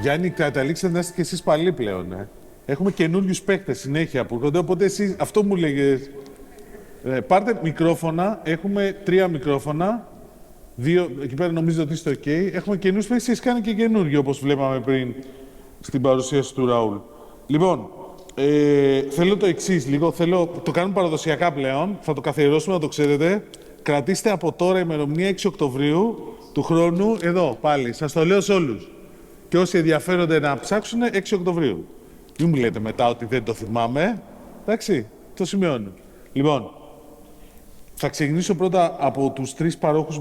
Γιάννη, καταλήξατε να είστε και εσείς παλιοί πλέον. Έχουμε καινούριους παίκτες συνέχεια που έρχονται, οπότε εσείς αυτό μου λέγες. Πάρτε μικρόφωνα, έχουμε 3 μικρόφωνα. 2, εκεί πέρα νομίζω ότι είστε OK. Έχουμε καινούριους παίκτες, εσείς κάνετε και καινούργιο, όπως βλέπαμε πριν στην παρουσίαση του Ραούλ. Λοιπόν, θέλω το εξής λίγο. Το κάνουμε παραδοσιακά πλέον. Θα το καθιερώσουμε, να το ξέρετε. Κρατήστε από τώρα ημερομηνία 6 Οκτωβρίου του χρόνου. Εδώ πάλι. Σας το λέω σε όλους. Και όσοι ενδιαφέρονται να ψάξουν, 6 Οκτωβρίου. Μην μου λέτε μετά ότι δεν το θυμάμαι. Εντάξει, το σημειώνω. Λοιπόν, θα ξεκινήσω πρώτα από τους 3 παρόχους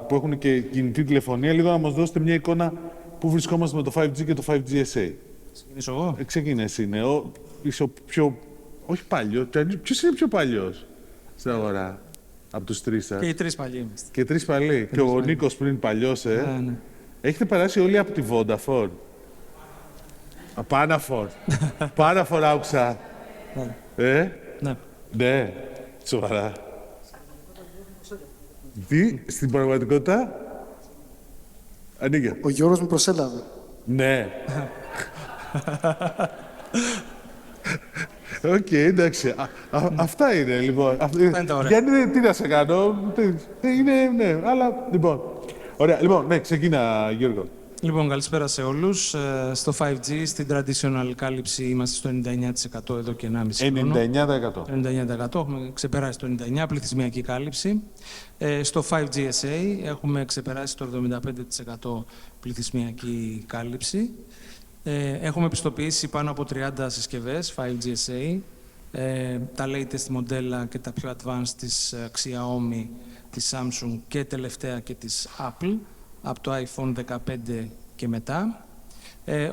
που έχουν και κινητή τηλεφωνία. Λίγο να μας δώσετε μια εικόνα που βρισκόμαστε με το 5G και το 5G SA. Ξεκινήσω εγώ. Ξεκινά εσύ, ναι. Είσαι ο πιο... Όχι παλιό. Ποιος είναι πιο παλιός στην αγορά από τους 3 σας? Και οι 3 παλιοί είμαστε. Και 3 παλιοί. Και ο Νίκος πριν παλιός, Ναι. Έχετε περάσει όλοι από τη Vodafone. Πάναφορ. Πάναφορ άκουσα. Ναι. Ναι. Σοβαρά. Τι, στην πραγματικότητα. Ανοίγε. Ο Γιώργος μου προσέλαβε. Ναι. Οκ, εντάξει. Αυτά είναι, λοιπόν. Αυτά είναι τα ωραία. Γιάννη, τι να σε κάνω. Ναι, αλλά, λοιπόν. Ωραία, λοιπόν, ναι, ξεκίνα, Γιώργο. Λοιπόν, καλησπέρα σε όλους. Στο 5G, στην traditional κάλυψη, είμαστε στο 99% εδώ και 1,5 χρόνο. 99%. 99%. Έχουμε ξεπεράσει το 99% πληθυσμιακή κάλυψη. Στο 5G SA έχουμε ξεπεράσει το 75% πληθυσμιακή κάλυψη. Έχουμε επιστοποιήσει πάνω από 30 συσκευές 5G SA. Τα latest μοντέλα και τα πιο advanced της Xiaomi, της Samsung και τελευταία και της Apple, από το iPhone 15 και μετά.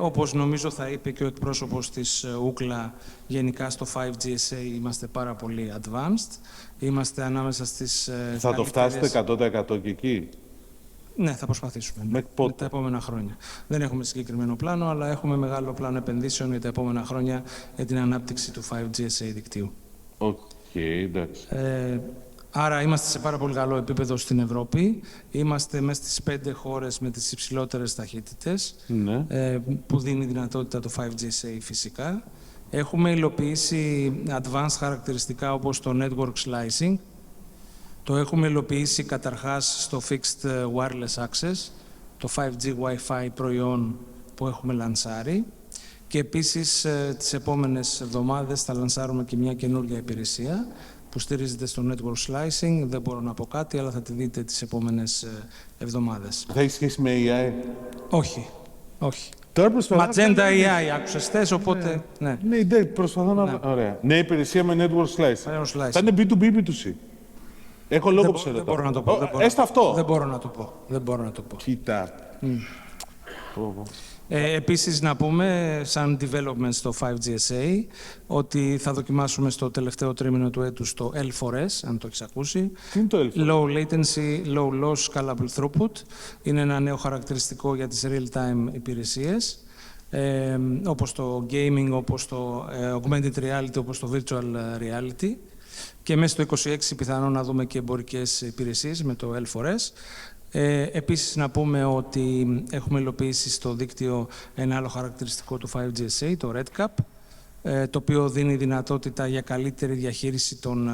Όπως νομίζω θα είπε και ο εκπρόσωπος της Ookla, γενικά στο 5G SA είμαστε πάρα πολύ advanced. Είμαστε ανάμεσα στις Θα το φτάσετε 100% και εκεί? Ναι, θα προσπαθήσουμε. Με τα επόμενα χρόνια. Δεν έχουμε συγκεκριμένο πλάνο, αλλά έχουμε μεγάλο πλάνο επενδύσεων για τα επόμενα χρόνια για την ανάπτυξη του 5G SA δικτύου. Οκ, εντάξει. Άρα είμαστε σε πάρα πολύ καλό επίπεδο στην Ευρώπη. Είμαστε μέσα στις 5 χώρες με τις υψηλότερες ταχύτητες, Ναι. που δίνει δυνατότητα το 5G SA φυσικά. Έχουμε υλοποιήσει advanced χαρακτηριστικά όπως το network slicing. Το έχουμε υλοποιήσει καταρχάς στο fixed wireless access, το 5G Wi-Fi προϊόν που έχουμε λανσάρει. Και επίσης τις επόμενες εβδομάδες θα λανσάρουμε και μια καινούργια υπηρεσία που στηρίζεται στο network slicing. Δεν μπορώ να πω κάτι, αλλά θα τη δείτε τις επόμενες εβδομάδες. Θα έχει σχέση με AI? Όχι, όχι. Τώρα προσπαθώ Magenta AI άκουσες χθες, οπότε ναι. Ναι, προσπαθώ να... Ωραία. Ναι, υπηρεσία με network slicing. Θα είναι B2B, B2C. Έχω λόγο που Δεν μπορώ να το πω. Έστω αυτό. Δεν μπορώ να το πω. Κοίτα. Επίσης να πούμε, σαν development στο 5G SA, ότι θα δοκιμάσουμε στο τελευταίο τρίμηνο του έτους το L4S, αν το έχεις ακούσει. Τι είναι το L4S? Low latency, low loss, scalable throughput. Είναι ένα νέο χαρακτηριστικό για τις real-time υπηρεσίες, όπως το gaming, όπως το augmented reality, όπως το virtual reality. Και μέσα στο 2026 πιθανόν να δούμε και εμπορικές υπηρεσίες με το L4S. Επίσης να πούμε ότι έχουμε υλοποιήσει στο δίκτυο ένα άλλο χαρακτηριστικό του 5G SA, το RedCap, το οποίο δίνει δυνατότητα για καλύτερη διαχείριση των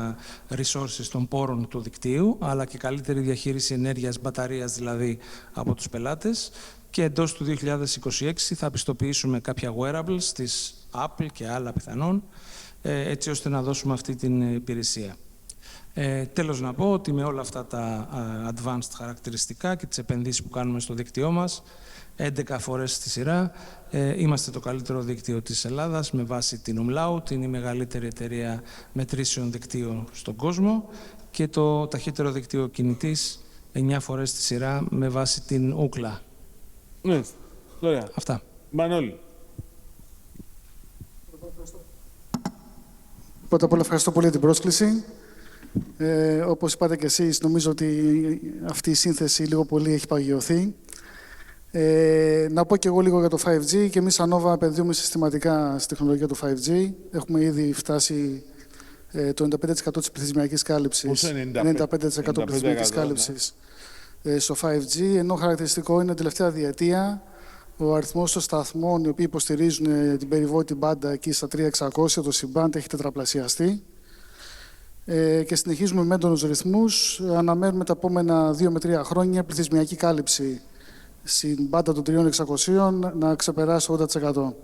resources, των πόρων του δικτύου, αλλά και καλύτερη διαχείριση ενέργειας, μπαταρίας δηλαδή, από τους πελάτες. Και εντός του 2026 θα πιστοποιήσουμε κάποια wearables της Apple και άλλα πιθανόν, έτσι ώστε να δώσουμε αυτή την υπηρεσία. Τέλος να πω ότι με όλα αυτά τα advanced χαρακτηριστικά και τις επενδύσεις που κάνουμε στο δίκτυό μας, 11 φορές στη σειρά, είμαστε το καλύτερο δίκτυο της Ελλάδας με βάση την Umlaut, είναι η μεγαλύτερη εταιρεία μετρήσεων δικτύων στον κόσμο, και το ταχύτερο δίκτυο κινητής 9 φορές στη σειρά με βάση την Ookla. Ναι, ωραία. Αυτά. Μανώλη. Πρώτα απ' όλα ευχαριστώ πολύ για την πρόσκληση. Όπως είπατε και εσείς, νομίζω ότι αυτή η σύνθεση λίγο πολύ έχει παγιωθεί. Να πω και εγώ λίγο για το 5G. Και εμείς σαν Nova επενδύουμε συστηματικά στη τεχνολογία του 5G. Έχουμε ήδη φτάσει το 95% της πληθυσμιακής κάλυψης. 95% πληθυσμιακής κάλυψης στο 5G. Ενώ χαρακτηριστικό είναι τελευταία διετία Ο αριθμός των σταθμών οι οποίοι υποστηρίζουν την περιβόητη μπάντα εκεί στα 3600, το C-band έχει τετραπλασιαστεί. Και συνεχίζουμε με έντονους ρυθμούς. Αναμένουμε τα επόμενα 2 με 3 χρόνια πληθυσμιακή κάλυψη στην μπάντα των 3600 να ξεπεράσει το 80%.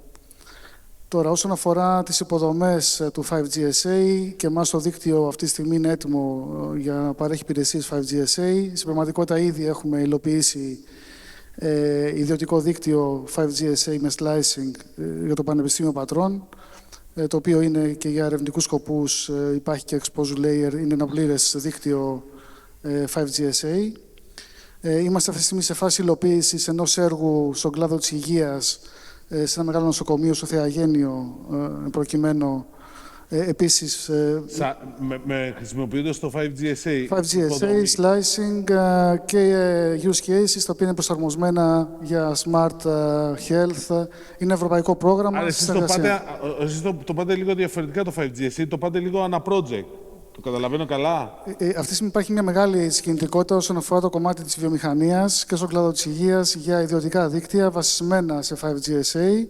Τώρα, όσον αφορά τις υποδομές του 5GSA, και εμάς το δίκτυο αυτή τη στιγμή είναι έτοιμο για να παρέχει υπηρεσίες 5GSA. Στην πραγματικότητα ήδη έχουμε υλοποιήσει ιδιωτικό δίκτυο 5GSA με slicing για το Πανεπιστήμιο Πατρών, το οποίο είναι και για ερευνητικούς σκοπούς, υπάρχει και exposure layer, είναι ένα πλήρες δίκτυο 5GSA. Είμαστε αυτή τη στιγμή σε φάση υλοποίησης ενός έργου στον κλάδο της υγείας, σε ένα μεγάλο νοσοκομείο στο Θεαγένιο, προκειμένου επίσης... χρησιμοποιώντας το 5GSA. 5GSA, slicing και use cases, τα οποία είναι προσαρμοσμένα για smart health. Είναι ευρωπαϊκό πρόγραμμα. Άρα εσείς το πάτε λίγο διαφορετικά το 5GSA, το πάτε λίγο ανά project. Το καταλαβαίνω καλά. Αυτή τη στιγμή υπάρχει μια μεγάλη κινητικότητα όσον αφορά το κομμάτι της βιομηχανίας και στον κλάδο της υγείας για ιδιωτικά δίκτυα βασισμένα σε 5GSA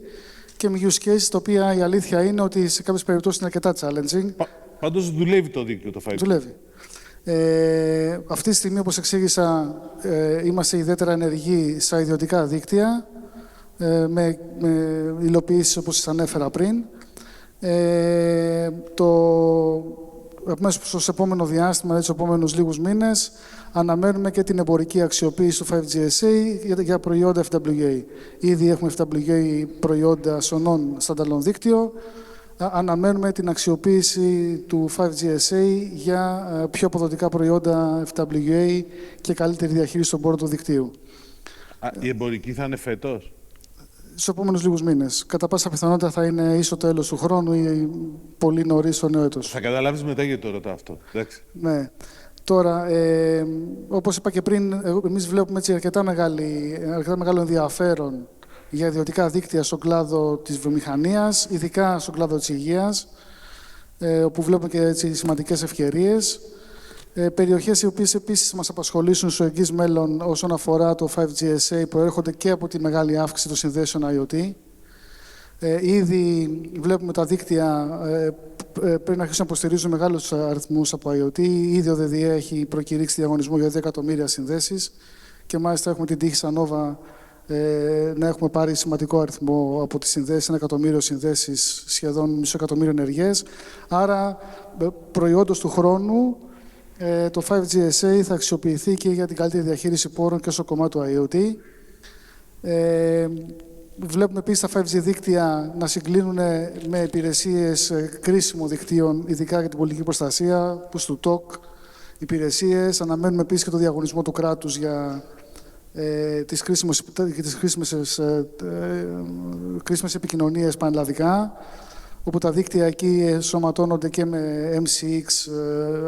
και με use cases, τα οποία η αλήθεια είναι ότι σε κάποιες περιπτώσεις είναι αρκετά challenging. Πάντως δουλεύει το δίκτυο το 5G. Δουλεύει. Αυτή τη στιγμή, όπως εξήγησα, είμαστε ιδιαίτερα ενεργοί στα ιδιωτικά δίκτυα, με υλοποιήσεις όπως σας ανέφερα πριν. Μέσα στο επόμενο διάστημα, στους επόμενους λίγους μήνες, αναμένουμε και την εμπορική αξιοποίηση του 5GSA για προϊόντα FWA. Ήδη έχουμε FWA προϊόντα σωνών standalone δίκτυο. Αναμένουμε την αξιοποίηση του 5GSA για πιο αποδοτικά προϊόντα FWA και καλύτερη διαχείριση στον πόρο του δικτύου. Η εμπορική θα είναι φέτος? Στους επόμενους λίγους μήνες. Κατά πάσα πιθανότητα θα είναι ή στο τέλος του χρόνου ή πολύ νωρίς στο νέο έτος. Θα καταλάβεις μετά γιατί το ρωτάω αυτό. Εντάξει. Ναι. Τώρα, όπως είπα και πριν, εμείς βλέπουμε έτσι αρκετά μεγάλο ενδιαφέρον για ιδιωτικά δίκτυα στον κλάδο της βιομηχανίας, ειδικά στον κλάδο της υγείας, όπου βλέπουμε και έτσι σημαντικές ευκαιρίες. Περιοχές οι οποίες επίσης μας απασχολήσουν στο εγγύς μέλλον όσον αφορά το 5GSA προέρχονται και από τη μεγάλη αύξηση των συνδέσεων IoT. Ήδη βλέπουμε τα δίκτυα πρέπει να αρχίσουν να υποστηρίζουν μεγάλους αριθμούς από IoT. Ήδη ο ΔΔΕ έχει προκηρύξει διαγωνισμό για 2 εκατομμύρια συνδέσεις και μάλιστα έχουμε την τύχη σαν Nova να έχουμε πάρει σημαντικό αριθμό από τις συνδέσεις, 1 εκατομμύριο συνδέσεις, σχεδόν μισό εκατομμύριο ενεργές. Άρα, προϊόντος του χρόνου, το 5GSA θα αξιοποιηθεί και για την καλύτερη διαχείριση πόρων και στο κομμάτι του IoT. Βλέπουμε επίσης τα 5G δίκτυα να συγκλίνουν με υπηρεσίες κρίσιμων δικτύων, ειδικά για την πολιτική προστασία, push to talk υπηρεσίες. Αναμένουμε επίσης και το διαγωνισμό του κράτους για τις κρίσιμες επικοινωνίες πανελλαδικά, όπου τα δίκτυα εκεί ενσωματώνονται και με MCX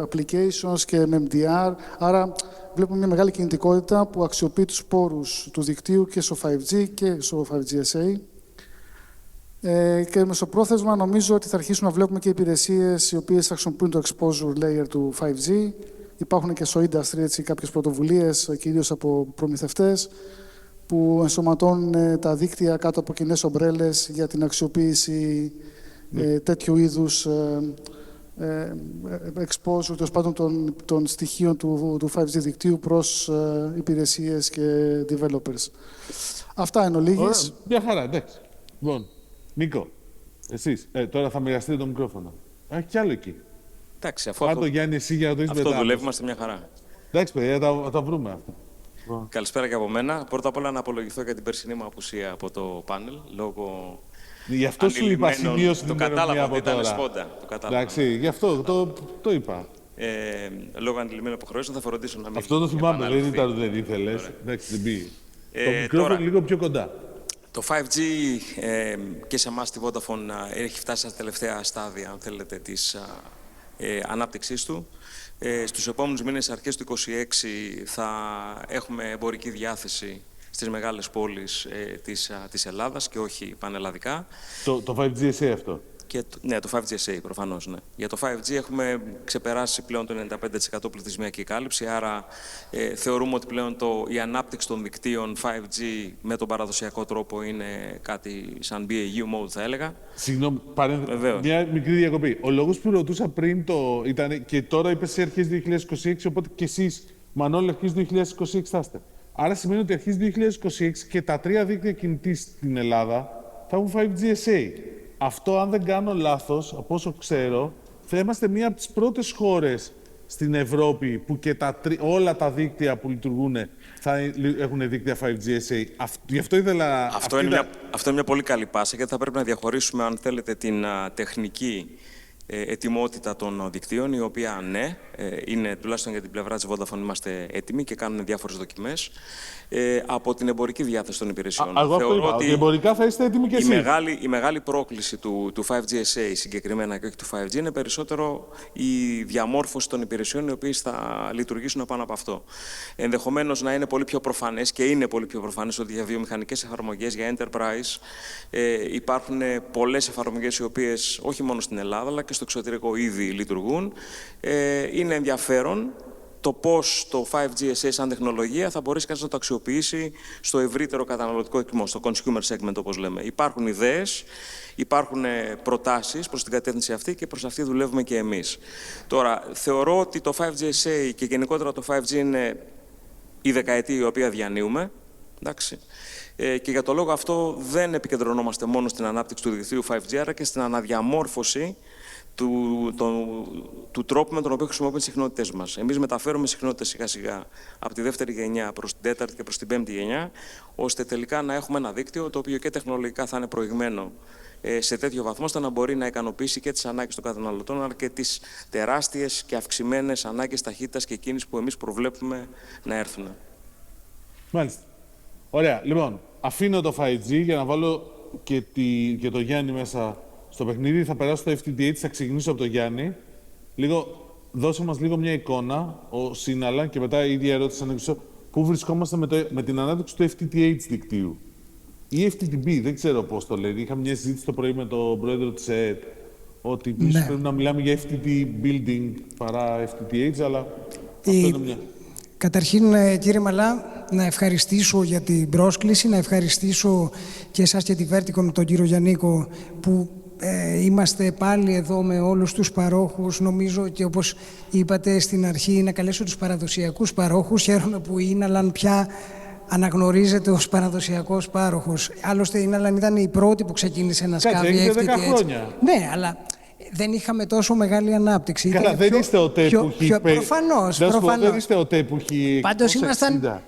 applications και με MDR. Άρα βλέπουμε μια μεγάλη κινητικότητα που αξιοποιεί τους πόρους του δικτύου και στο 5G και στο 5GSA. Και μεσοπρόθεσμα νομίζω ότι θα αρχίσουμε να βλέπουμε και υπηρεσίες οι οποίες θα χρησιμοποιούν το exposure layer του 5G. Υπάρχουν και στο industry έτσι, κάποιες πρωτοβουλίες, κυρίως από προμηθευτές, που ενσωματώνουν τα δίκτυα κάτω από κοινές ομπρέλες για την αξιοποίηση τέτοιου είδους exposure, τέλος πάντων των στοιχείων του 5G δικτύου προς υπηρεσίες και developers. Αυτά εν ολίγης. Μια χαρά, εντάξει. Λοιπόν, Νίκο, εσείς, τώρα θα μοιραστείτε το μικρόφωνο. Έχει κι άλλο εκεί. Εντάξει, αφού Πάντο, Γιάννη, εσύ για να το είσαι μετά. αυτό δουλεύει, είμαστε μια χαρά. Εντάξει, παιδιά, θα τα βρούμε αυτά. Καλησπέρα και από μένα. Πρώτα απ' όλα να απολογηθώ για την περσινή μου απουσία από το πάνελ, λόγω Γι' αυτό σου είπα σημείωση την ημερομηνία από τώρα. Ήταν σπόντα. Το κατάλαβα. Εντάξει, γι' αυτό το είπα. Λόγω ανηλυμένων υποχρεώσεων θα φροντίσω να μην. Αυτό το θυμάμαι, δεν ήταν ότι δεν ήθελες. Εντάξει, δεν πήγε. Το μικρόφωνο λίγο πιο κοντά. Το 5G και σε εμάς τη Vodafone έχει φτάσει στα τελευταία στάδια, αν θέλετε, της ανάπτυξής του. Στους επόμενους μήνες, αρχές του 2026, θα έχουμε εμπορική διάθεση στις μεγάλες πόλεις της Ελλάδας και όχι πανελλαδικά. Το 5GSA αυτό. Ναι, το 5GSA προφανώς. Ναι. Για το 5G έχουμε ξεπεράσει πλέον το 95% πληθυσμιακή κάλυψη, άρα θεωρούμε ότι πλέον η ανάπτυξη των δικτύων 5G με τον παραδοσιακό τρόπο είναι κάτι σαν BAU mode, θα έλεγα. Συγγνώμη, Βεβαίως. μια μικρή διακοπή. Ο λόγος που ρωτούσα πριν ήταν και τώρα είπες σε αρχές 2026, οπότε και εσείς, Μανώλη, αρχές 2026 θα είστε. Άρα σημαίνει ότι αρχές 2026 και τα 3 δίκτυα κινητής στην Ελλάδα θα έχουν 5GSA. Αυτό, αν δεν κάνω λάθος, από όσο ξέρω, θα είμαστε μία από τις πρώτες χώρες στην Ευρώπη που και όλα τα δίκτυα που λειτουργούν θα έχουν δίκτυα 5GSA. Γι' αυτό ήθελα... Αυτό είναι μια πολύ καλή πάσα, γιατί θα πρέπει να διαχωρίσουμε, αν θέλετε, την τεχνική ετοιμότητα των δικτύων, η οποία, ναι, είναι, τουλάχιστον για την πλευρά της Vodafone, είμαστε έτοιμοι και κάνουμε διάφορες δοκιμές, από την εμπορική διάθεση των υπηρεσιών. Εγώ αυτό είπα, ότι εμπορικά θα είστε έτοιμοι και εσείς. Η μεγάλη πρόκληση του 5GSA συγκεκριμένα και όχι του 5G είναι περισσότερο η διαμόρφωση των υπηρεσιών οι οποίες θα λειτουργήσουν πάνω από αυτό. Ενδεχομένως να είναι πολύ πιο προφανές, και είναι πολύ πιο προφανές, ότι για βιομηχανικές εφαρμογές, για enterprise, υπάρχουν πολλές εφαρμογές οι οποίες όχι μόνο στην Ελλάδα αλλά και στο εξωτερικό ήδη λειτουργούν. Είναι ενδιαφέρον το πώς το 5GSA σαν τεχνολογία θα μπορέσει κανείς να το αξιοποιήσει στο ευρύτερο καταναλωτικό κοινό, στο consumer segment, όπως λέμε. Υπάρχουν ιδέες, υπάρχουν προτάσεις προς την κατεύθυνση αυτή και προς αυτή δουλεύουμε και εμείς. Τώρα, θεωρώ ότι το 5GSA και γενικότερα το 5G είναι η δεκαετία η οποία διανύουμε. Εντάξει. Και για το λόγο αυτό δεν επικεντρωνόμαστε μόνο στην ανάπτυξη του δικτύου 5G, αλλά και στην αναδιαμόρφωση του τρόπου με τον οποίο χρησιμοποιούμε τις συχνότητες μας. Εμείς μεταφέρουμε συχνότητες σιγά-σιγά από τη δεύτερη γενιά προς την τέταρτη και προς την πέμπτη γενιά, ώστε τελικά να έχουμε ένα δίκτυο το οποίο και τεχνολογικά θα είναι προηγμένο σε τέτοιο βαθμό, ώστε να μπορεί να ικανοποιήσει και τις ανάγκες των καταναλωτών, αλλά και τις τεράστιες και αυξημένες ανάγκες ταχύτητας και κίνησης που εμείς προβλέπουμε να έρθουν. Μάλιστα. Ωραία. Λοιπόν, αφήνω το 5G για να βάλω και το Γιάννη μέσα στο παιχνίδι. Θα περάσω στο FTTH, θα ξεκινήσω από το Γιάννη. Δώσε μας λίγο μια εικόνα, ο Σίναλα, και μετά η ίδια ερώτηση ανέξω. Πού βρισκόμαστε με την ανάπτυξη του FTTH δικτύου. Ή FTTB, δεν ξέρω πώς το λέει. Είχαμε μια συζήτηση το πρωί με τον πρόεδρο της ΕΕΤ, ότι πρέπει να μιλάμε για FTT building παρά FTTH, αλλά αυτό είναι μια... Καταρχήν, κύριε Μαλά, να ευχαριστήσω για την πρόσκληση, να ευχαριστήσω και εσάς και τη Verticom, τον κύριο Γιαννίκο, που είμαστε πάλι εδώ με όλους τους παρόχους. Νομίζω και όπως είπατε στην αρχή, να καλέσω τους παραδοσιακούς παρόχους. Χαίρομαι που η Ίναλαν πια αναγνωρίζεται ως παραδοσιακός πάροχος. Άλλωστε, η Ίναλαν ήταν η πρώτη που ξεκίνησε να σκάβει FTTH. 10 χρόνια. Ναι, αλλά δεν είχαμε τόσο μεγάλη ανάπτυξη. Καλά, δεν είστε ο ΤΕ που έχει... Προφανώς. Δεν είστε ο ΤΕ που έχει... Πάντως ήμασταν...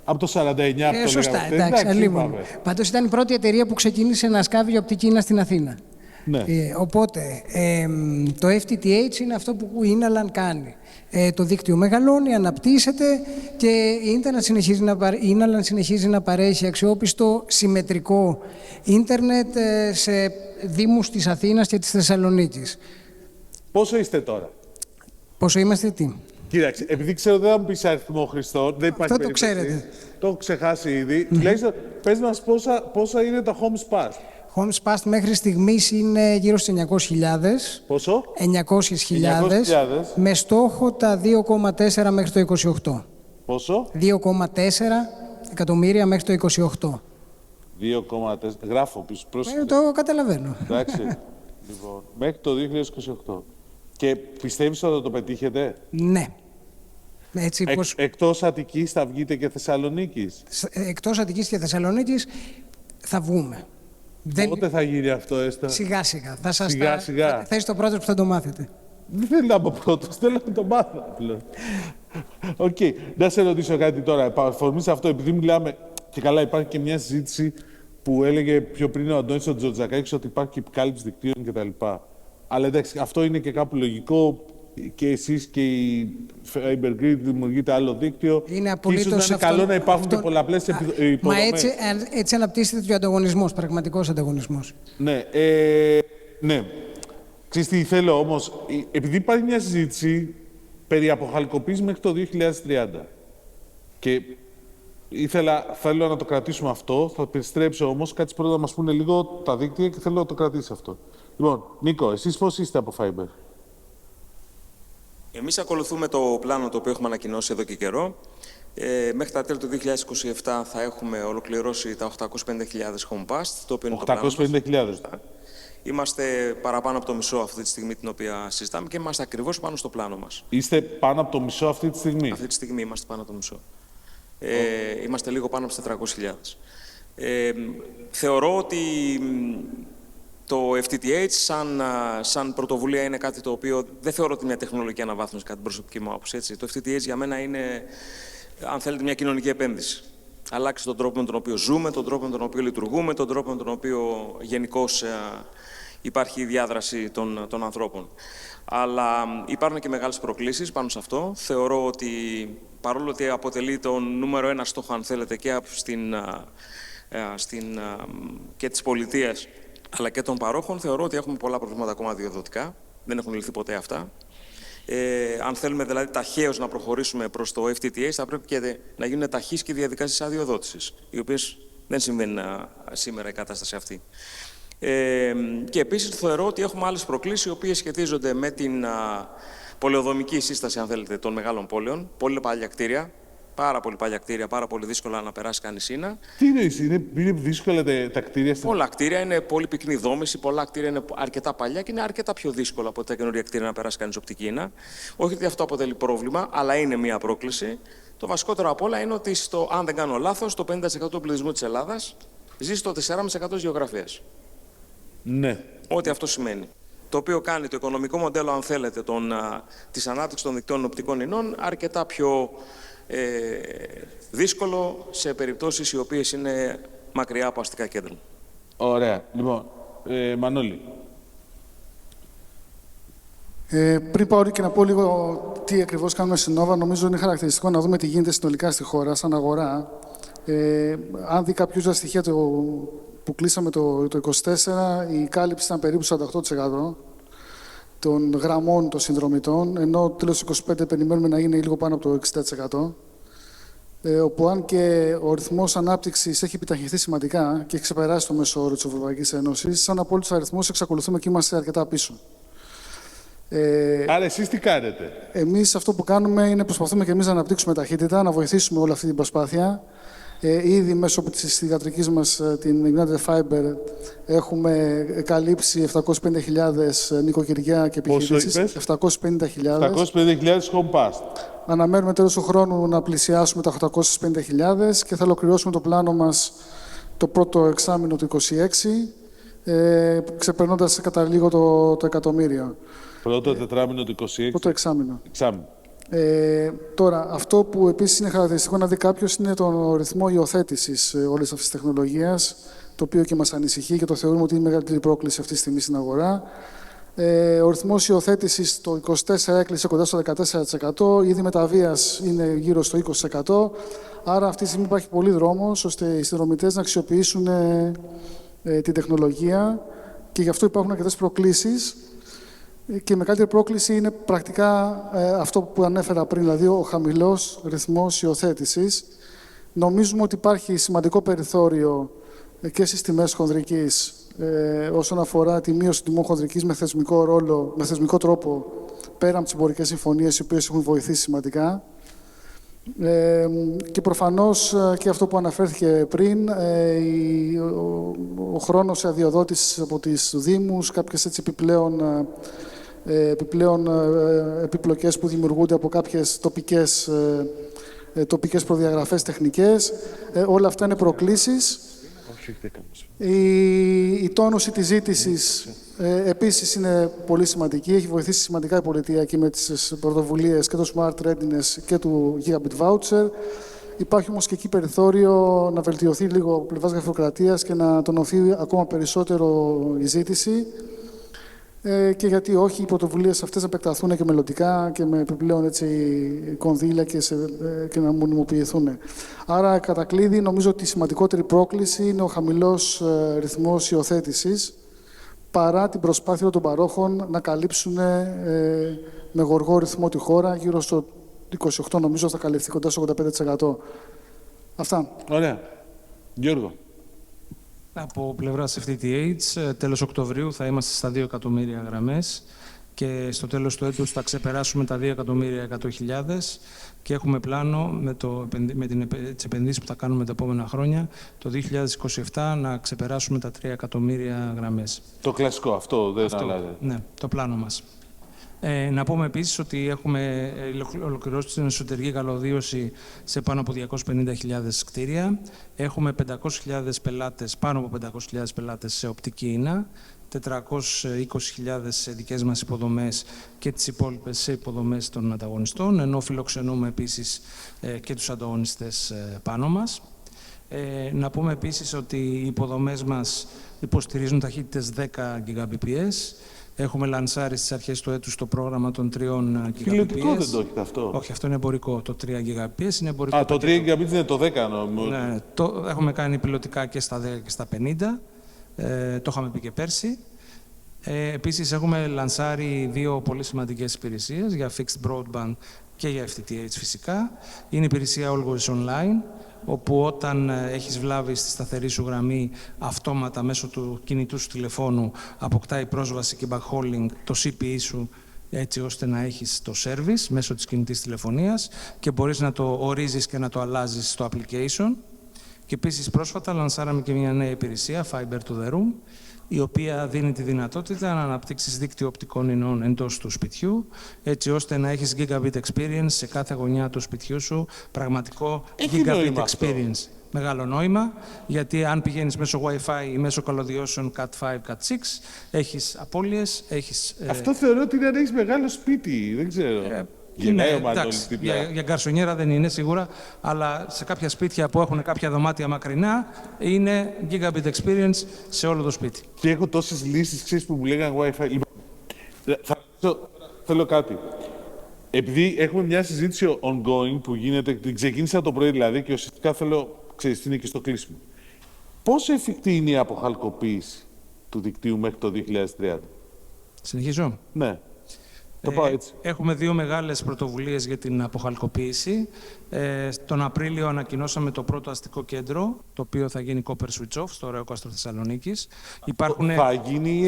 Από το 49 αυτό σωστά, εντάξει, λοιπόν. Πάντως ήταν η πρώτη εταιρεία που ξεκίνησε να σκάβει από την Κίνα στην Αθήνα. Ναι. Οπότε, το FTTH είναι αυτό που η Ίναλαν κάνει. Το δίκτυο μεγαλώνει, αναπτύσσεται και η Ίναλαν συνεχίζει να παρέχει αξιόπιστο, συμμετρικό ίντερνετ σε δήμους της Αθήνας και της Θεσσαλονίκης. Πόσο είστε τώρα? Πόσο είμαστε, τι? Κοίταξε, επειδή ξέρω δεν θα μου πεις αριθμό χρηστών, δεν υπάρχει αυτό το ξέρετε. Το έχω ξεχάσει ήδη. Πες μας πόσα είναι τα home spas. Home spas μέχρι στιγμής είναι γύρω στους 900.000. Πόσο? 900.000. Με στόχο τα 2,4 μέχρι το 28. Πόσο? 2,4 εκατομμύρια μέχρι το 28. 2,4. Γράφω πίσω. Το καταλαβαίνω. Εντάξει. Λοιπόν, μέχρι το 2028. Και πιστεύεις ότι θα το πετύχετε? Ναι. Έτσι, εκτός Αττικής θα βγείτε και Θεσσαλονίκης? Εκτός Αττικής και Θεσσαλονίκης θα βγούμε. Πότε θα γίνει αυτό, έστω? Σιγά σιγά. Θα είστε ο πρώτος που θα το μάθετε. Δεν θέλω να πω πρώτος, θέλω να το μάθω. Οκ. Να σε ρωτήσω κάτι τώρα. Αφορμή σε αυτό, επειδή μιλάμε και καλά, υπάρχει και μια συζήτηση που έλεγε πιο πριν ο Αντώνης ο Τζορτζακάκης ότι υπάρχει και επικάλυψη δικτύων κτλ. Αλλά εντάξει, αυτό είναι και κάπου λογικό. Και εσείς και η Fibergrid δημιουργείτε άλλο δίκτυο. Είναι απολύτως ίσως να είναι καλό να υπάρχουν και πολλαπλές υποδομές. Μα έτσι αναπτύσσεται και ο ανταγωνισμός, πραγματικός ανταγωνισμός. Ναι. Ναι. Ξέρεις τι θέλω όμως, επειδή υπάρχει μια συζήτηση περί αποχαλκοποίησης μέχρι το 2030 και θέλω να το κρατήσουμε αυτό, θα περιστρέψω όμως, κάτσε πρώτα να μας πούνε λίγο τα δίκτυα και θέλω να το κρατήσει αυτό. Λοιπόν, Νίκο, εσείς πώς είστε από Fiber? Εμείς ακολουθούμε το πλάνο το οποίο έχουμε ανακοινώσει εδώ και καιρό. Μέχρι τα τέλη του 2027 θα έχουμε ολοκληρώσει τα 850.000 home pass, το οποίο είναι το πλάνο μας. 850.000. Είμαστε παραπάνω από το μισό αυτή τη στιγμή την οποία συζητάμε και είμαστε ακριβώς πάνω στο πλάνο μας. Είστε πάνω από το μισό αυτή τη στιγμή. Αυτή τη στιγμή είμαστε πάνω από το μισό. Είμαστε λίγο πάνω από τις 400.000. Θεωρώ ότι το FTTH σαν πρωτοβουλία είναι κάτι το οποίο δεν θεωρώ ότι είναι μια τεχνολογική αναβάθμιση κατά την προσωπική μου άποψη. Έτσι. Το FTTH για μένα είναι, αν θέλετε, μια κοινωνική επένδυση. Αλλάξει τον τρόπο με τον οποίο ζούμε, τον τρόπο με τον οποίο λειτουργούμε, τον τρόπο με τον οποίο γενικώς υπάρχει η διάδραση των ανθρώπων. Αλλά υπάρχουν και μεγάλες προκλήσεις πάνω σε αυτό. Θεωρώ ότι παρόλο ότι αποτελεί τον νούμερο ένα στόχο, αν θέλετε, και της πολιτείας, αλλά και των παρόχων, θεωρώ ότι έχουμε πολλά προβλήματα ακόμα αδειοδοτικά. Δεν έχουν λυθεί ποτέ αυτά. Αν θέλουμε δηλαδή ταχαίως να προχωρήσουμε προς το FTTH, θα πρέπει και να γίνουν ταχύς και διαδικασίες αδειοδότησης, οι οποίες δεν συμβαίνει σήμερα η κατάσταση αυτή. Και επίσης θεωρώ ότι έχουμε άλλες προκλήσεις, οι οποίες σχετίζονται με την πολεοδομική σύσταση, αν θέλετε, των μεγάλων πόλεων. Πολύ παλιά κτίρια, πάρα πολύ παλιά κτίρια, πάρα πολύ δύσκολα να περάσει κανείς σύνα. Τι είναι δύσκολα τα κτίρια στην... Πολλά κτίρια είναι πολύ πυκνή δόμηση, πολλά κτίρια είναι αρκετά παλιά και είναι αρκετά πιο δύσκολο από τα καινούργια κτίρια να περάσει κανείς οπτική ίνα. Όχι ότι αυτό αποτελεί πρόβλημα, αλλά είναι μια πρόκληση. Το βασικότερο απ' όλα είναι ότι, αν δεν κάνω λάθος, το 50% του πληθυσμού της Ελλάδας ζει στο 4,5% της γεωγραφίας. Ναι. Ό,τι αυτό σημαίνει. Το οποίο κάνει το οικονομικό μοντέλο, αν θέλετε, της ανάπτυξης των δικτύων οπτικών ινών αρκετά πιο δύσκολο σε περιπτώσεις οι οποίες είναι μακριά από αστικά κέντρα. Ωραία. Λοιπόν, Μανώλη. Πριν πάω και να πω λίγο τι ακριβώς κάνουμε στην Nova, νομίζω είναι χαρακτηριστικό να δούμε τι γίνεται συνολικά στη χώρα, σαν αγορά. Αν δει κάποιος τα στοιχεία που κλείσαμε το 24, η κάλυψη ήταν περίπου 48% των γραμμών των συνδρομητών, ενώ τέλος 25 περιμένουμε να είναι λίγο πάνω από το 60%. Όπου αν και ο ρυθμός ανάπτυξης έχει επιταχυνθεί σημαντικά και έχει ξεπεράσει το μέσο όρο της Ευρωπαϊκής Ένωσης, σαν απόλυτος αριθμός εξακολουθούμε και είμαστε αρκετά πίσω. Άρα εσείς τι κάνετε? Εμείς αυτό που κάνουμε είναι προσπαθούμε και εμείς να αναπτύξουμε ταχύτητα, να βοηθήσουμε όλη αυτή την προσπάθεια. Ήδη μέσω της θηγατρικής μας, την Ignited Fiber, έχουμε καλύψει 750.000 νοικοκυριά και επιχειρήσεις. 750.000. 750.000 home pass. Αναμένουμε τέλος του χρόνου να πλησιάσουμε τα 850.000 και θα ολοκληρώσουμε το πλάνο μας το πρώτο εξάμηνο του 2026, ξεπερνώντας κατά λίγο το εκατομμύριο. Πρώτο τετράμηνο του 26. Πρώτο εξάμηνο. Τώρα, αυτό που επίσης είναι χαρακτηριστικό να δει κάποιος είναι τον ρυθμό υιοθέτησης όλης αυτής της τεχνολογίας, το οποίο και μας ανησυχεί και το θεωρούμε ότι είναι η μεγαλύτερη πρόκληση αυτή τη στιγμή στην αγορά. Ο ρυθμός υιοθέτησης το 24 έκλεισε κοντά στο 14%, ήδη μεταβίας είναι γύρω στο 20%. Άρα αυτή τη στιγμή υπάρχει πολύ δρόμος ώστε οι συνδρομητές να αξιοποιήσουν την τεχνολογία και γι' αυτό υπάρχουν αρκετές προκλήσεις. Και η μεγαλύτερη πρόκληση είναι πρακτικά αυτό που ανέφερα πριν, δηλαδή ο χαμηλός ρυθμός υιοθέτησης. Νομίζουμε ότι υπάρχει σημαντικό περιθώριο και στις τιμές χονδρικής όσον αφορά τη μείωση τιμών χονδρικής με θεσμικό τρόπο πέρα από τις εμπορικές συμφωνίες, οι οποίες έχουν βοηθήσει σημαντικά. Και προφανώς και αυτό που αναφέρθηκε πριν, ο χρόνος αδειοδότησης από τις Δήμους, κάποιες έτσι επιπλέον επιπλοκές που δημιουργούνται από κάποιες τοπικές προδιαγραφές τεχνικές. Όλα αυτά είναι προκλήσεις. Η τόνωση της ζήτησης επίσης είναι πολύ σημαντική. Έχει βοηθήσει σημαντικά η πολιτεία και με τις πρωτοβουλίες και το Smart Readiness και του Gigabit Voucher. Υπάρχει όμως και εκεί περιθώριο να βελτιωθεί λίγο από πλευράς γραφειοκρατίας και να τονωθεί ακόμα περισσότερο η ζήτηση. Και γιατί όχι, οι πρωτοβουλίες αυτές να επεκταθούν και μελλοντικά και με επιπλέον κονδύλια και να μονιμοποιηθούν. Άρα, κατά κλείδι, νομίζω ότι η σημαντικότερη πρόκληση είναι ο χαμηλός ρυθμός υιοθέτησης, παρά την προσπάθεια των παρόχων να καλύψουν με γοργό ρυθμό τη χώρα, γύρω στο 28 νομίζω θα καλυφθεί κοντά στο 85%. Αυτά. Ωραία. Γιώργο. Από πλευράς FTTH, τέλος Οκτωβρίου θα είμαστε στα 2 εκατομμύρια γραμμές και στο τέλος του έτους θα ξεπεράσουμε τα 2.100.000 και έχουμε πλάνο με τις επενδύσεις που θα κάνουμε τα επόμενα χρόνια το 2027 να ξεπεράσουμε τα 3 εκατομμύρια γραμμές. Το κλασικό αυτό δεν αλλάζει. Ναι, το πλάνο μας. Να πούμε επίσης ότι έχουμε ολοκληρώσει την εσωτερική καλωδίωση σε πάνω από 250.000 κτίρια. Έχουμε 500.000 πελάτες, πάνω από 500.000 πελάτες σε οπτική ίνα, 420.000 σε δικές μας υποδομές και τις υπόλοιπες σε υποδομές των ανταγωνιστών, ενώ φιλοξενούμε επίσης και τους ανταγωνιστές πάνω μας. Να πούμε επίσης ότι οι υποδομές μας υποστηρίζουν ταχύτητες 10 Gbps. Έχουμε λανσάρει στις αρχές του έτους το πρόγραμμα των 3 Gbps. Φιλοτικό δεν το έχετε αυτό? Όχι, αυτό είναι εμπορικό. Το 3 Gbps είναι εμπορικό. Το 3 Gbps είναι το 10 νομίζω. Ναι, έχουμε κάνει πιλωτικά και στα 10 και στα 50. Το είχαμε πει και πέρσι. Επίσης, έχουμε λανσάρει 2 πολύ σημαντικές υπηρεσίες για fixed broadband και για FTTH φυσικά. Είναι η υπηρεσία Always Online, όπου όταν έχεις βλάβη στη σταθερή σου γραμμή, αυτόματα μέσω του κινητού σου τηλεφώνου αποκτάει πρόσβαση και backhauling το CPE σου, έτσι ώστε να έχεις το service μέσω της κινητής τηλεφωνίας και μπορείς να το ορίζεις και να το αλλάζεις στο application. Και επίσης πρόσφατα λανσάραμε και μια νέα υπηρεσία, Fiber to the Room, η οποία δίνει τη δυνατότητα να αναπτύξεις δίκτυο οπτικών ινών εντός του σπιτιού, έτσι ώστε να έχεις gigabit experience σε κάθε γωνιά του σπιτιού σου, πραγματικό gigabit experience. Αυτό. Μεγάλο νόημα, γιατί αν πηγαίνεις μέσω Wi-Fi ή μέσω καλωδιώσεων Cat5, Cat6, έχεις απώλειες, έχεις... Αυτό θεωρώ ότι είναι αν έχεις μεγάλο σπίτι, δεν ξέρω. Για γκαρσονιέρα δεν είναι σίγουρα, αλλά σε κάποια σπίτια που έχουν κάποια δωμάτια μακρινά είναι gigabit experience σε όλο το σπίτι. Και έχω τόσες λύσεις, ξέρεις, που μου λέγανε Wi-Fi. Θέλω κάτι. Επειδή έχουμε μια συζήτηση ongoing που γίνεται, την ξεκίνησα το πρωί δηλαδή και ουσιαστικά θέλω, ξέρεις, είναι και στο κλείσιμο. Πόσο εφικτή είναι η αποχαλκοποίηση του δικτύου μέχρι το 2030? Συνεχίζω. Ναι. Το πάω έτσι. Έχουμε 2 μεγάλες πρωτοβουλίες για την αποχαλκοποίηση. Τον Απρίλιο ανακοινώσαμε το πρώτο αστικό κέντρο, το οποίο θα γίνει Copper Switch Off στο Ωρεόκαστρο Θεσσαλονίκης.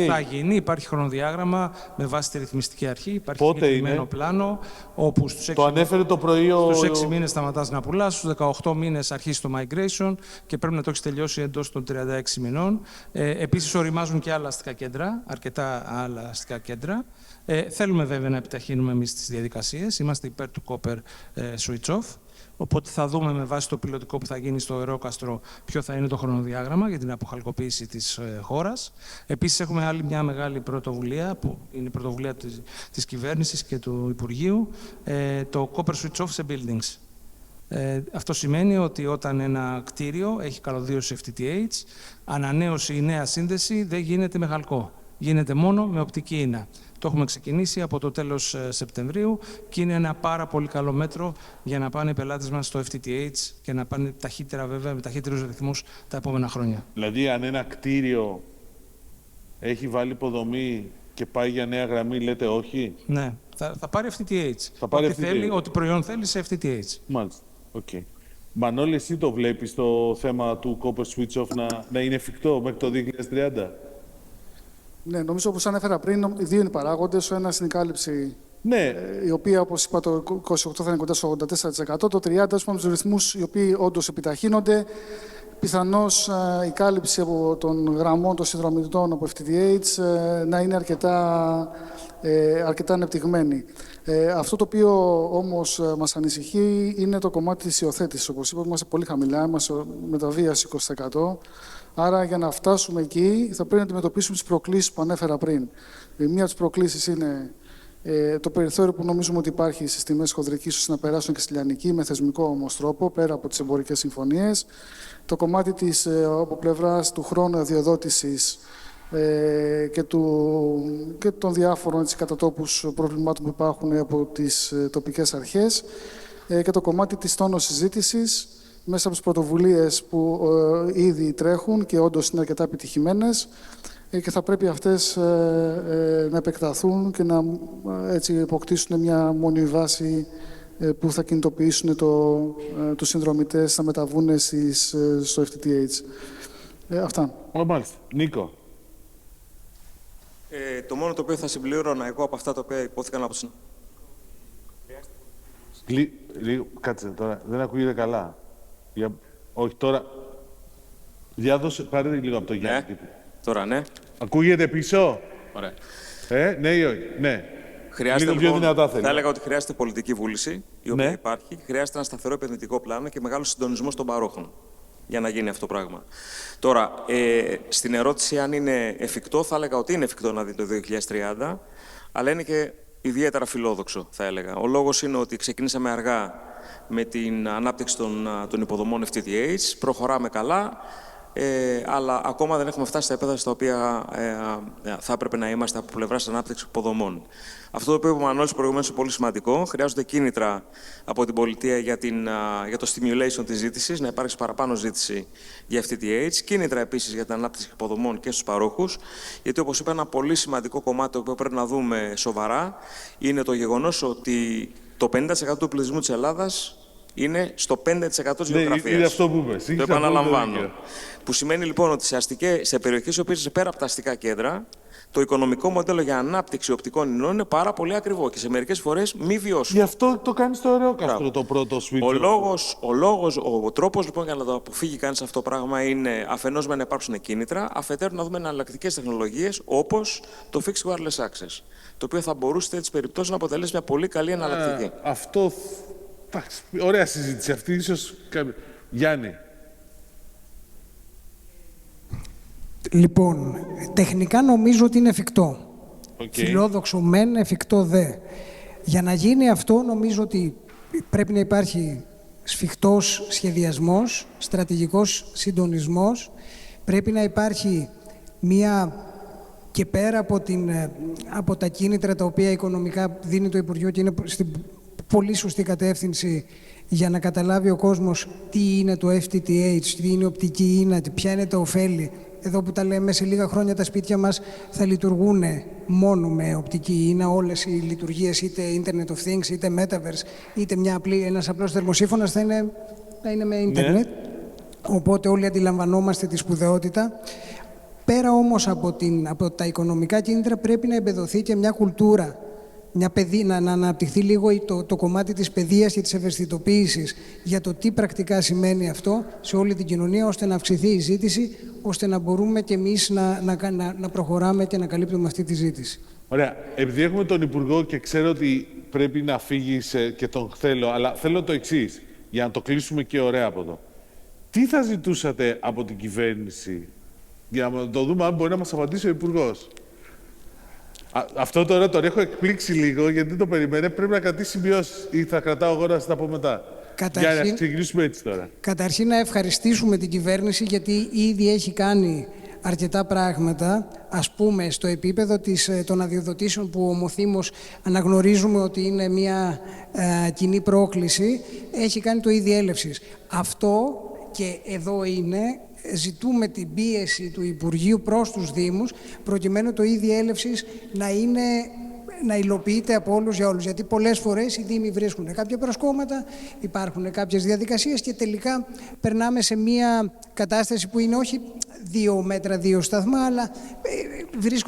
Θα γίνει, υπάρχει χρονοδιάγραμμα με βάση τη ρυθμιστική αρχή. Υπάρχει συγκεκριμένο πλάνο, όπου στους 6 μήνες σταματάς να πουλάς, στους 18 μήνες αρχίζει το migration και πρέπει να το έχεις τελειώσει εντός των 36 μηνών. Επίσης, οριμάζουν και άλλα αστικά κέντρα, αρκετά άλλα αστικά κέντρα. Θέλουμε βέβαια να επιταχύνουμε εμείς τις διαδικασίες. Είμαστε υπέρ του Copper Switch Off. Οπότε θα δούμε με βάση το πιλωτικό που θα γίνει στο Ωρεόκαστρο ποιο θα είναι το χρονοδιάγραμμα για την αποχαλκοποίηση της χώρας. Επίσης έχουμε άλλη μια μεγάλη πρωτοβουλία που είναι η πρωτοβουλία της κυβέρνησης και του Υπουργείου, το Copper Switch Off σε buildings. Αυτό σημαίνει ότι όταν ένα κτίριο έχει καλωδίωση FTTH, ανανέωση ή νέα σύνδεση δεν γίνεται με χαλκό. Γίνεται μόνο με οπτική ίνα. Το έχουμε ξεκινήσει από το τέλος Σεπτεμβρίου και είναι ένα πάρα πολύ καλό μέτρο για να πάνε οι πελάτες μας στο FTTH και να πάνε ταχύτερα, βέβαια, με ταχύτερους ρυθμούς τα επόμενα χρόνια. Δηλαδή, αν ένα κτίριο έχει βάλει υποδομή και πάει για νέα γραμμή, λέτε όχι? Ναι, θα πάρει FTTH. Ό,τι προϊόν θέλει σε FTTH. Μάλιστα. Okay. Μανώλη, εσύ το βλέπεις το θέμα του Copper Switch Off να είναι εφικτό μέχρι το 2030? Ναι, νομίζω όπως ανέφερα πριν, οι 2 είναι οι παράγοντες. Ο ένας είναι η κάλυψη, ναι, η οποία, όπως είπα, το 28 θα είναι κοντά στο 84%. Το 30% με τους ρυθμούς οι οποίοι όντως επιταχύνονται. Πιθανώς η κάλυψη από των γραμμών των συνδρομητών από FTTH να είναι αρκετά ανεπτυγμένη. Αυτό το οποίο όμως μας ανησυχεί είναι το κομμάτι της υιοθέτησης. Όπως είπα, είμαστε πολύ χαμηλά, είμαστε με τα βίας 20%. Άρα, για να φτάσουμε εκεί, θα πρέπει να αντιμετωπίσουμε τις προκλήσεις που ανέφερα πριν. Μία από τις προκλήσεις είναι το περιθώριο που νομίζουμε ότι υπάρχει στις τιμές χονδρικής, ώστε να περάσουν και στη λιανική με θεσμικό όμως τρόπο, πέρα από τις εμπορικές συμφωνίες. Το κομμάτι της από πλευράς του χρόνου αδειοδότησης και των διάφορων κατατόπους προβλημάτων που υπάρχουν από τις τοπικές αρχές και το κομμάτι της τόνωσης ζήτησης μέσα από τις πρωτοβουλίες που ήδη τρέχουν και όντως είναι αρκετά επιτυχημένες και θα πρέπει αυτές να επεκταθούν και να έτσι αποκτήσουν μια μόνη βάση που θα κινητοποιήσουν τους συνδρομητές να μεταβούν στο FTTH. Αυτά. Μάλιστα. Νίκο. Το μόνο το οποίο θα συμπλήρωνα εγώ από αυτά τα οποία υπόθηκαν από Κάτσε τώρα, δεν ακούγεται καλά. Όχι, τώρα. Διάδοσε, πάρε λίγο από το Γιάννη. Τώρα, ναι. Ακούγεται πίσω. Ωραία. Ναι ή όχι. Ναι. Χρειάζεται, λίγο πιο λοιπόν, δυνατά θέλει. θα έλεγα ότι χρειάζεται πολιτική βούληση, η οποία Ναι. υπάρχει. Χρειάζεται ένα σταθερό επενδυτικό πλάνο και μεγάλο συντονισμό των παρόχων για να γίνει αυτό το πράγμα. Τώρα, στην ερώτηση αν είναι εφικτό, θα έλεγα ότι είναι εφικτό να δει το 2030, αλλά είναι και ιδιαίτερα φιλόδοξο, θα έλεγα. Ο λόγος είναι ότι ξεκινήσαμε αργά με την ανάπτυξη των υποδομών FTTH, προχωράμε καλά, αλλά ακόμα δεν έχουμε φτάσει στα επίπεδα στα οποία θα έπρεπε να είμαστε από πλευράς ανάπτυξης υποδομών. Αυτό το οποίο είπαμε Μανώλης προηγουμένως είναι πολύ σημαντικό. Χρειάζονται κίνητρα από την πολιτεία για το stimulation της ζήτησης, να υπάρξει παραπάνω ζήτηση για FTTH. Κίνητρα επίσης για την ανάπτυξη υποδομών και στους παρόχους. Γιατί, όπως είπα, ένα πολύ σημαντικό κομμάτι το οποίο πρέπει να δούμε σοβαρά είναι το γεγονός ότι το 50% του πληθυσμού της Ελλάδας είναι στο 5% της γεωγραφίας. Είναι αυτό που είπες. Το επαναλαμβάνω. Που σημαίνει λοιπόν ότι σε περιοχές οι οποίες είναι πέρα από τα αστικά κέντρα, το οικονομικό μοντέλο για ανάπτυξη οπτικών ινών είναι πάρα πολύ ακριβό και σε μερικές φορές μη βιώσιμο. Γι' αυτό το κάνει στο ωραίο κάστρο το πρώτο switch. Ο τρόπος λοιπόν για να το αποφύγει κανείς αυτό το πράγμα είναι αφενός με να υπάρξουν κίνητρα, αφετέρου να δούμε εναλλακτικές τεχνολογίες όπως το Fixed Wireless Access, το οποίο θα μπορούσε σε τέτοιες περιπτώσεις να αποτελέσει μια πολύ καλή εναλλακτική. Αυτό. Εντάξει, ωραία συζήτηση αυτή, ίσως. Γιάννη. Λοιπόν, τεχνικά νομίζω ότι είναι εφικτό. Φιλόδοξο μεν, εφικτό δε. Για να γίνει αυτό νομίζω ότι πρέπει να υπάρχει σφιχτός σχεδιασμός, στρατηγικός συντονισμός, πρέπει να υπάρχει μία και πέρα από τα κίνητρα τα οποία οικονομικά δίνει το Υπουργείο και είναι στην πολύ σωστή κατεύθυνση για να καταλάβει ο κόσμος τι είναι το FTTH, τι είναι οπτική ίνα, ποια είναι τα ωφέλη. Εδώ που τα λέμε, σε λίγα χρόνια τα σπίτια μας θα λειτουργούν μόνο με οπτική ίνα, όλες οι λειτουργίες, είτε Internet of Things, είτε Metaverse, είτε ένας απλός θερμοσύφωνας θα είναι με Internet. Ναι. Οπότε όλοι αντιλαμβανόμαστε τη σπουδαιότητα. Πέρα όμως από τα οικονομικά κίνητρα πρέπει να εμπεδοθεί και μια κουλτούρα, να αναπτυχθεί λίγο το κομμάτι της παιδείας και της ευαισθητοποίησης για το τι πρακτικά σημαίνει αυτό σε όλη την κοινωνία, ώστε να αυξηθεί η ζήτηση, ώστε να μπορούμε και εμείς να προχωράμε και να καλύπτουμε αυτή τη ζήτηση. Ωραία. Επειδή έχουμε τον Υπουργό και ξέρω ότι πρέπει να φύγει και τον θέλω, αλλά θέλω το εξής, για να το κλείσουμε και ωραία από εδώ. Τι θα ζητούσατε από την κυβέρνηση, για να το δούμε αν μπορεί να μας απαντήσει ο Υπουργός. Αυτό τώρα τον έχω εκπλήξει λίγο, γιατί δεν το περιμένε. Πρέπει να κρατήσει σημειώσεις ή θα κρατάω εγώ να σας τα πω μετά. Για να ξεκινήσουμε έτσι τώρα. Καταρχήν να ευχαριστήσουμε την κυβέρνηση, γιατί ήδη έχει κάνει αρκετά πράγματα, ας πούμε στο επίπεδο των αδειοδοτήσεων που ομοθήμως αναγνωρίζουμε ότι είναι μια κοινή πρόκληση, έχει κάνει το είδη έλευσης. Αυτό και εδώ είναι, ζητούμε την πίεση του Υπουργείου προς τους Δήμους, προκειμένου το είδη έλευσης να υλοποιείται από όλους για όλους. Γιατί πολλές φορές οι Δήμοι βρίσκουν κάποια προσκόμματα, υπάρχουν κάποιες διαδικασίες και τελικά περνάμε σε μια κατάσταση που είναι όχι 2 μέτρα, 2 σταθμά, αλλά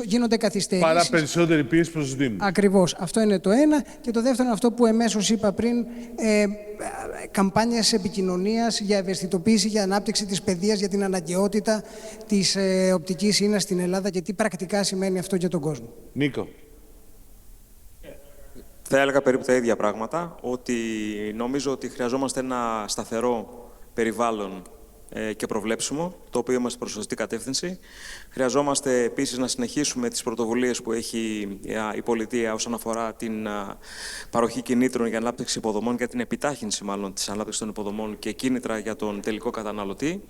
γίνονται καθυστερήσεις. Παρά περισσότερη πίεση προς τους Δήμους. Ακριβώς. Αυτό είναι το ένα. Και το δεύτερο, αυτό που εμέσως είπα πριν, καμπάνιες επικοινωνίας για ευαισθητοποίηση, για ανάπτυξη της παιδείας, για την αναγκαιότητα της οπτικής ίνας στην Ελλάδα και τι πρακτικά σημαίνει αυτό για τον κόσμο. Νίκο. Θα έλεγα περίπου τα ίδια πράγματα, ότι νομίζω ότι χρειαζόμαστε ένα σταθερό περιβάλλον και προβλέψιμο, το οποίο είμαστε προς σωστή κατεύθυνση. Χρειαζόμαστε επίσης να συνεχίσουμε τις πρωτοβουλίες που έχει η πολιτεία όσον αφορά την παροχή κινήτρων για ανάπτυξη υποδομών και την επιτάχυνση μάλλον της ανάπτυξης των υποδομών και κίνητρα για τον τελικό καταναλωτή.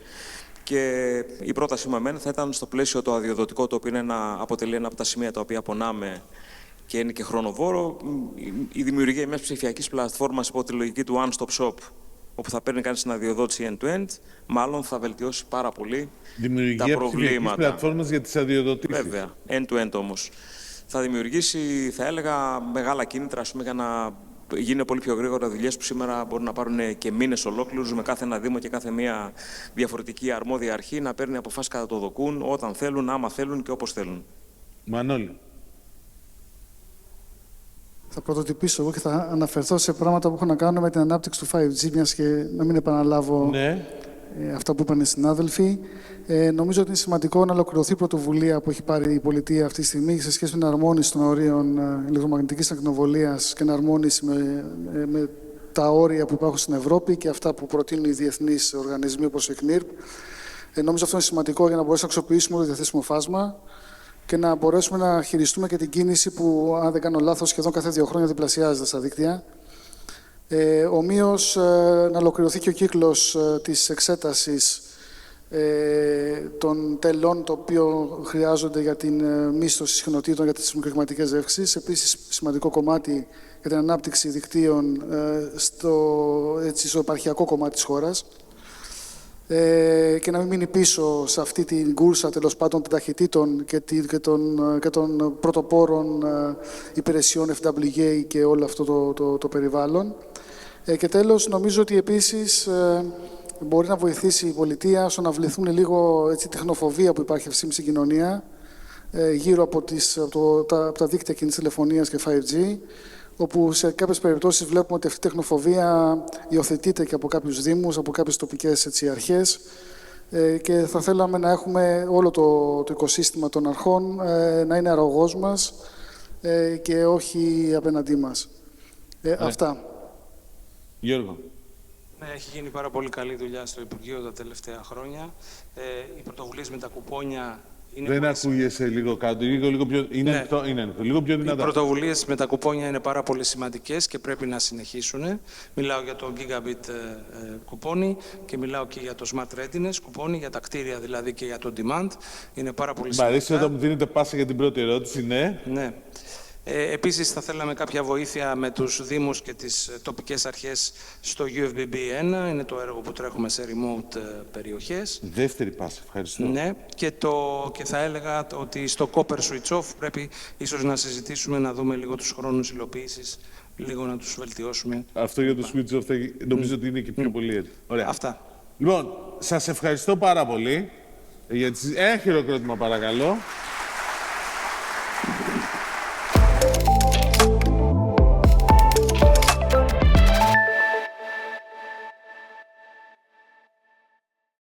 Και η πρότασή μου εμένα θα ήταν στο πλαίσιο το αδειοδοτικό, το οποίο αποτελεί ένα από τα σημεία τα οποία πονάμε και είναι και χρονοβόρο, η δημιουργία μιας ψηφιακής πλατφόρμας υπό τη λογική του One Stop Shop, όπου θα παίρνει κανείς την αδειοδότηση end-to-end, μάλλον θα βελτιώσει πάρα πολύ τα προβλήματα. Ψηφιακής πλατφόρμας για τις αδειοδοτήσεις. Βέβαια, end-to-end όμως. Θα δημιουργήσει, θα έλεγα, μεγάλα κίνητρα για να γίνουν πολύ πιο γρήγορα δουλειές που σήμερα μπορούν να πάρουν και μήνες ολόκληρους, με κάθε ένα δήμο και κάθε μία διαφορετική αρμόδια αρχή να παίρνει αποφάσεις κατά το δοκούν, όταν θέλουν, άμα θέλουν και όπως θέλουν. Μανώλη. Θα πρωτοτυπήσω εγώ και θα αναφερθώ σε πράγματα που έχουν να κάνουν με την ανάπτυξη του 5G, μιας και να μην επαναλάβω Ναι. αυτά που είπαν οι συνάδελφοι. Νομίζω ότι είναι σημαντικό να ολοκληρωθεί η πρωτοβουλία που έχει πάρει η πολιτεία αυτή τη στιγμή σε σχέση με την αρμόνιση των ορίων ηλεκτρομαγνητικής ακτινοβολίας και εναρμόνιση με τα όρια που υπάρχουν στην Ευρώπη και αυτά που προτείνουν οι διεθνείς οργανισμοί όπως η ΚΝΙΡΠ. Νομίζω αυτό είναι σημαντικό για να μπορέσουμε να αξιοποιήσουμε το διαθέσιμο φάσμα και να μπορέσουμε να χειριστούμε και την κίνηση που, αν δεν κάνω λάθος, σχεδόν κάθε 2 χρόνια διπλασιάζεται στα δίκτυα. Ομοίως, να ολοκληρωθεί και ο κύκλος της εξέτασης των τελών, το οποίο χρειάζονται για την μίσθωση συχνοτήτων για τις μικροκλιματικές ρεύξεις. Επίσης, σημαντικό κομμάτι για την ανάπτυξη δικτύων στο επαρχιακό κομμάτι της χώρας. Και να μην μείνει πίσω σε αυτή την κούρσα τέλος πάντων των ταχυτήτων και των πρωτοπόρων υπηρεσιών FWA και όλο αυτό το περιβάλλον. Και τέλος, νομίζω ότι επίσης μπορεί να βοηθήσει η πολιτεία στο να βληθούν λίγο η τεχνοφοβία που υπάρχει αυτή στην κοινωνία γύρω από τα δίκτυα κινητής τηλεφωνίας και 5G, όπου σε κάποιες περιπτώσεις βλέπουμε ότι αυτή η τεχνοφοβία υιοθετείται και από κάποιους δήμους, από κάποιες τοπικές αρχές και θα θέλαμε να έχουμε όλο το οικοσύστημα των αρχών να είναι αρρωγός μας και όχι απέναντί μας. Αυτά. Γιώργο. Ναι, έχει γίνει πάρα πολύ καλή δουλειά στο Υπουργείο τα τελευταία χρόνια. Οι πρωτοβουλίες με τα κουπόνια είναι Δεν πολύ ακούγεσαι λίγο κάτω, λίγο πιο... Είναι Ναι. ανοιχτό, είναι ανοιχτό. Λίγο πιο Οι δυνατά. πρωτοβουλίες με τα κουπόνια είναι πάρα πολύ σημαντικές και πρέπει να συνεχίσουν. Μιλάω για το Gigabit κουπόνι και μιλάω και για το Smart Readiness κουπόνι, για τα κτίρια δηλαδή και για το Demand. Είναι πάρα πολύ Μ' σημαντικά. αρέσει όταν μου δίνετε πάσα για την πρώτη ερώτηση, ναι. Ναι. Επίσης, θα θέλαμε κάποια βοήθεια με τους Δήμους και τις τοπικές αρχές στο UFBB1. Είναι το έργο που τρέχουμε σε remote περιοχές. Δεύτερη πάσα, ευχαριστώ. Ναι, και θα έλεγα ότι στο Copper Switch Off πρέπει ίσως να συζητήσουμε, να δούμε λίγο τους χρόνους υλοποίησης, λίγο να τους βελτιώσουμε. Αυτό για το switch off νομίζω ότι είναι και πιο πολύ έτσι. Ωραία. Αυτά. Λοιπόν, σας ευχαριστώ πάρα πολύ. Ένα χειροκρότημα παρακαλώ.